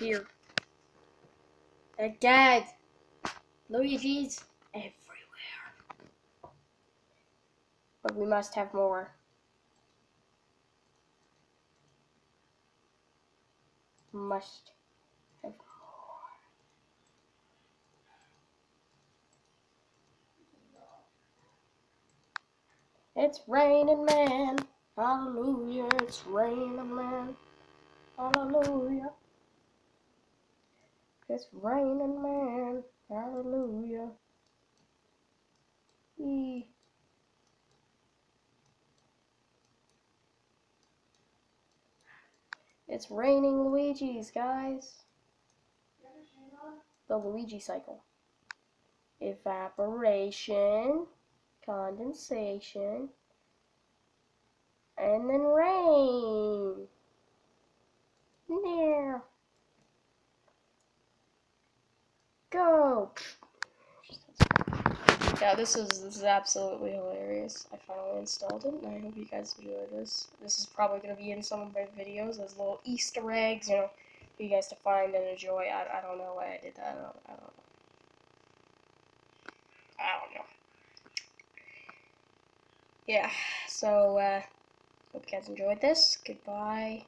here. Again. Luigi's everywhere. But we must have more. Must have more. It's raining, man. Hallelujah. It's raining, man. Hallelujah. It's raining, man. Hallelujah. Eee. It's raining Luigi's, guys. The Luigi cycle. Evaporation, condensation, and then rain. Yeah. Go. Yeah, this is absolutely hilarious. I finally installed it, and I hope you guys enjoy this. This is probably going to be in some of my videos as little Easter eggs, you know, for you guys to find and enjoy. I don't know why I did that. I don't know. Yeah, so, hope you guys enjoyed this. Goodbye.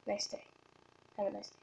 Nice day. Have a nice day.